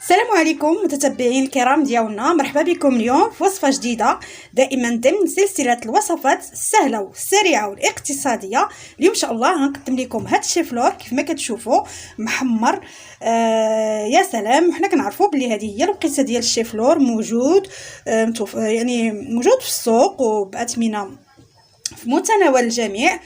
السلام عليكم متتبعين الكرام ديالنا، مرحبا بكم اليوم في وصفه جديده دائما ضمن سلسله الوصفات السهله والسريعه والاقتصاديه. اليوم ان شاء الله غنقدم لكم هذا الشيفلور كيف ما كتشوفوا محمر. يا سلام، حنا كنعرفوا بلي هذه هي الوقيته ديال الشيفلور موجود يعني موجود في السوق وباثمنه في متناول الجميع.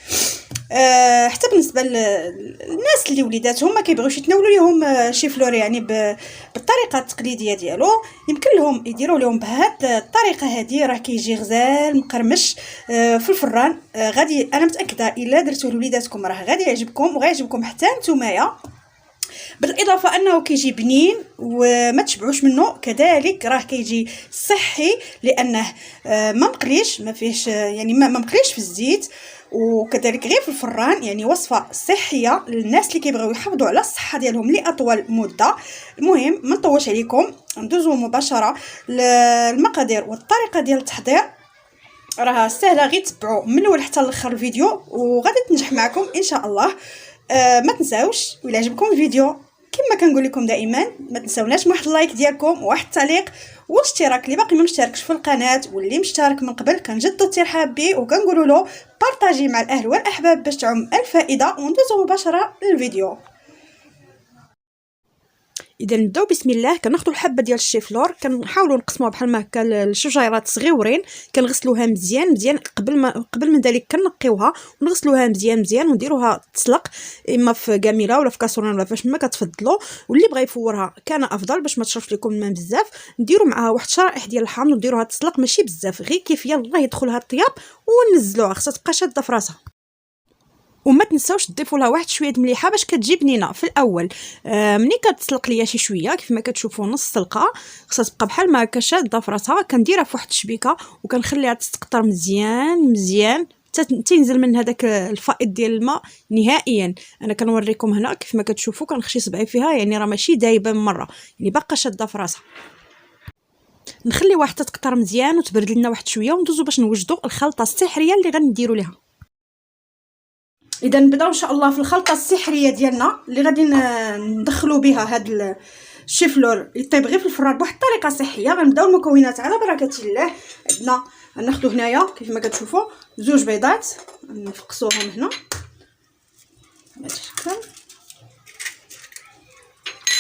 حتى بالنسبه للناس اللي وليداتهم ما كيبغيوش يتناولوا لهم شيفلور يعني بالطريقه التقليديه ديالو، يمكن لهم يديروا لهم بهاد الطريقه هذه. راه كيجي غزال مقرمش في الفران. غادي انا متاكده الا درتوه لوليداتكم راه غادي يعجبكم وغيعجبكم حتى نتومايا، بالاضافه انه كيجي بنين وما تشبعوش منه. كذلك راه كيجي صحي لانه ما مقليش، ما فيهش يعني ما مقليش في الزيت، وكذلك غير في الفران. يعني وصفه صحيه للناس اللي كيبغيو يحافظوا على الصحه ديالهم لاطول مده. المهم ما نطولش عليكم، ندوزو مباشره للمقادير والطريقه ديال التحضير. راه سهله، غير تبعوا من الاول حتى لاخر الفيديو وغادي تنجح معكم ان شاء الله. ما تنساوش الى عجبكم الفيديو كما كنقول لكم دائما ما تنساوناش واحد اللايك ديالكم وواحد التعليق والاشتراك اللي باقي ما مشتركش في القناه، واللي مشترك من قبل كنجدو الترحاب به وكنقولوا له بارطاجي مع الاهل والاحباب باش تعم الفائده. وندوزو مباشره للفيديو. اذا نبداو بسم الله. كناخذوا الحبه ديال الشيفلور، كنحاولوا نقسموها بحال ما هكا لشجيرات صغيورين، كنغسلوها مزيان قبل من ذلك كنقيوها ونغسلوها مزيان ونديروها تسلق، اما في كاميله ولا في كاسرونه ولا فاش ما كتفضلوا. واللي بغى يفورها كان افضل باش ما تشربش لكم الماء بزاف. نديروا معها واحد شرائح ديال الحامض ونديروها تسلق ماشي بزاف، غير كيف يلاه يدخلها الطياب وننزلوها. خصها تبقى شاده في راسها. وما تنساوش تضيفوا لها واحد شويه مليحه باش كتجي بنينه في الاول. ملي كتسلق ليا شي شويه كيف ما كتشوفوا نص سلقه، خصها تبقى بحال ما هكا شاده في راسها. كنديرها في واحد الشبيكه وكنخليها تستقطر مزيان تنزل من هذاك الفائض ديال الماء نهائيا. انا كنوريكم هنا كيف ما كتشوفوا كنخشي صبعي فيها، يعني راه ماشي دايبه من مره، يعني باقا شاده في راسها. نخليوها حتى تكثر مزيان وتبرد لنا واحد شويه وندوزو باش نوجدوا الخلطه السحريه اللي غنديروا ليها. اذا نبداو ان شاء الله في الخلطه السحريه ديالنا اللي غادي ندخلوا بها هذا الشيفلور يطيب غير في الفران بواحد الطريقه صحيه. غنبداو المكونات على بركه الله. عندنا ناخذ هنايا كيف ما كتشوفوا 2 بيضات، نفقصوهم هنا بهذا الشكل.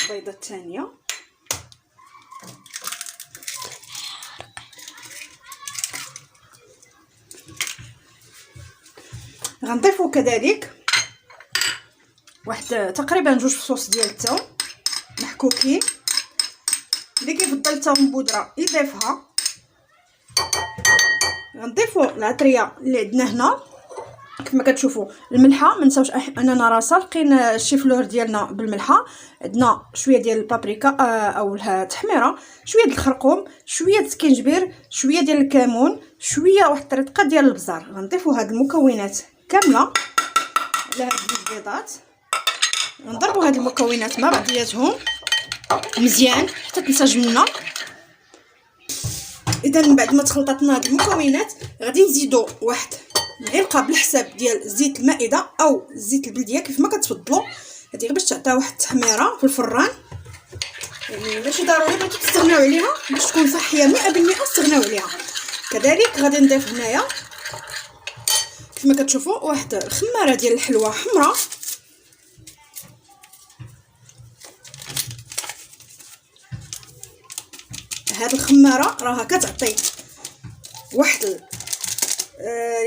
البيضه الثانيه غنضيفوا كذلك واحد تقريبا 2 فصوص ديال الثوم محكوكين. اللي كيفضل الثوم بودره يضيفها. غنضيفوا العطريه اللي عندنا هنا كيف ما كتشوفوا. الملحه ما نساوش اننا راه سالقين الشيفلور ديالنا بالملحه. عندنا شويه ديال البابريكا او التحميره، شويه ديال الخرقوم، شويه ديال السكينجبير، شويه ديال الكمون، شويه واحد الرقه ديال البزار. غنضيفوا هاد المكونات كامله على هاد 2 بيضات. نضربوا هاد المكونات مع بعضياتهم مزيان حتى تنسجم لنا. اذا بعد ما تخلطاتنا هاد المكونات غادي نزيدوا واحد معلقه بالحساب ديال زيت المائده او زيت البلديه كيف ما كتفضلوا. هذه غير باش تعطيها واحد التحميره في الفران، يعني ماشي ضروري بغيتو تستغناو عليها باش تكون صحيه 100% استغناو عليها. كذلك غادي نضيف هنايا كيف ما كتشوفوا واحد الخماره ديال الحلوى حمراء. هاد الخماره راها كتعطي واحد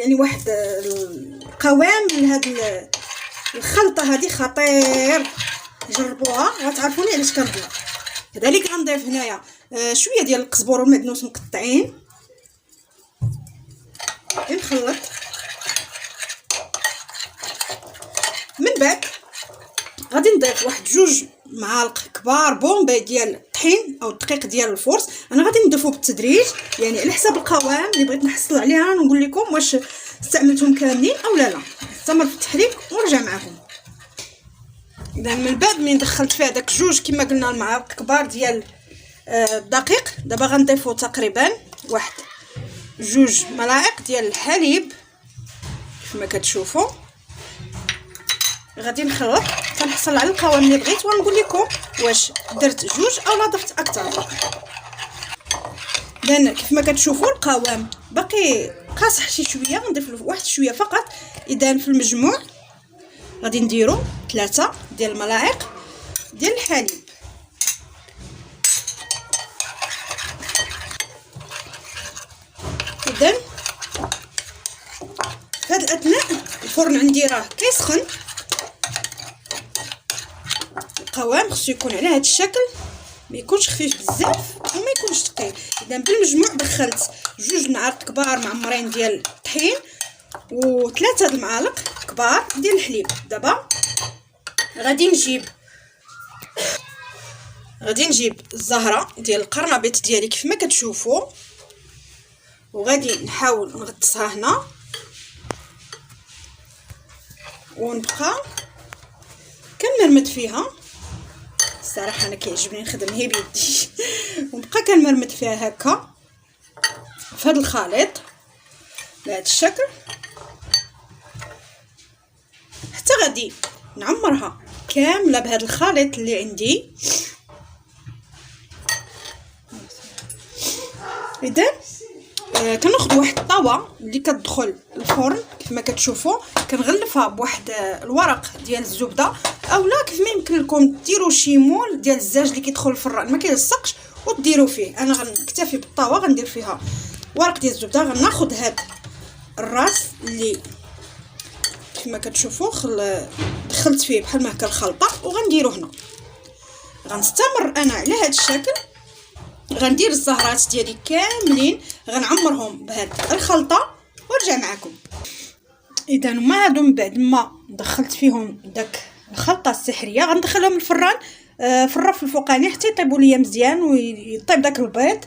يعني واحد القوام لهاد الخلطه هذه خطير. جربوها وتعرفوني علاش كنقول. كذلك غنضيف هنايا شويه ديال القزبر والمعدنوس مقطعين. نخلط من بعد غادي نضيف واحد 2 معالق كبار بومبي ديال الطحين او الدقيق ديال الفورس. انا غادي نضيفو بالتدريج يعني على حساب القوام اللي بغيت نحصل عليها، نقول لكم واش استعملتهم كاملين او لا. نستمر في التحريك ونرجع معكم. اذا من بعد من دخلت فيها داك 2 كما قلنا المعالق كبار ديال الدقيق، دابا غنضيفو تقريبا واحد 2 ملاعق ديال الحليب كيف ما كتشوفوا. غادي نخلط تنحصل على القوام اللي بغيت ونقول لكم واش درت جوج او لا ضفت اكثر. اذا كيف ما كتشوفوا القوام باقي قاصح شي شويه، غنضيف له واحد شويه فقط. اذا في المجموع غادي نديرو 3 ديال الملاعق ديال الحليب. اذا في هذا الاثناء الفرن عندي راه كيسخن، القوام خصو يكون على هذا الشكل، ما يكونش خفيف بزاف وما يكونش ثقيل. اذا بالمجموع دخلت 2 معالق كبار معمرين ديال الطحين و3 المعالق كبار ديال الحليب. دابا غادي نجيب الزهره ديال القرنبيط ديالي كيف ما كتشوفوا، وغادي نحاول نغطسها هنا ونبقى كنمرمد فيها. الصراحه انا كيعجبني نخدم هي بيدي ونبقى كنمرمد فيها هكا في هذا الخليط بهذا الشكل حتى غادي نعمرها كامله بهذا الخليط اللي عندي. اذا كناخذ واحد الطاوه اللي كتدخل الفرن كيف ما كتشوفوا، كنغلفها بواحد الورق ديال الزبده، اولا كيف ما يمكن لكم ديروا شي مول ديال الزاج اللي كيدخل الفران ما كيلصقش وديروا فيه. انا غنكتفي بالطاوه غندير فيها ورق ديال الزبده. غناخذ هذا الراس اللي كيف ما كتشوفوا دخلت فيه بحال ما هكا الخلطه وغنديرو هنا. غنستمر انا على هذا الشكل، غندير الزهرات ديالي كاملين غنعمرهم بهاد الخلطه ونرجع معكم. اذا هما هادو من بعد ما دخلت فيهم داك الخلطه السحريه غندخلهم الفران في الرف الفوقاني حتى يطيبوا ليا مزيان ويطيب داك البيض.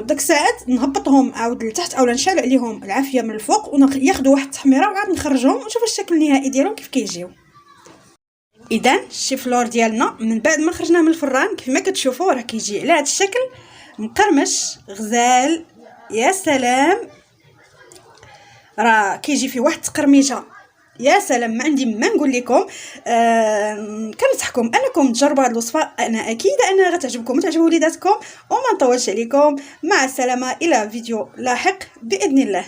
داك الساعات نهبطهم عاود لتحت اولا نشعل عليهم العافيه من الفوق وياخذوا واحد التحميره وعاد نخرجهم ونشوفوا الشكل النهائي ديالهم كيف كيجيو. اذا الشيفلور ديالنا من بعد ما خرجناه من الفران كيف ما كتشوفوا راه كيجي على هذا الشكل مقرمش غزال. يا سلام، راه كيجي فيه واحد التقرميجه يا سلام، ما عندي ما نقول لكم. كنصحكم انكم تجربوا هذه الوصفه، انا اكيده انها غتعجبكم وتعجب وليداتكم. وما نطولش عليكم، مع السلامه الى فيديو لاحق باذن الله.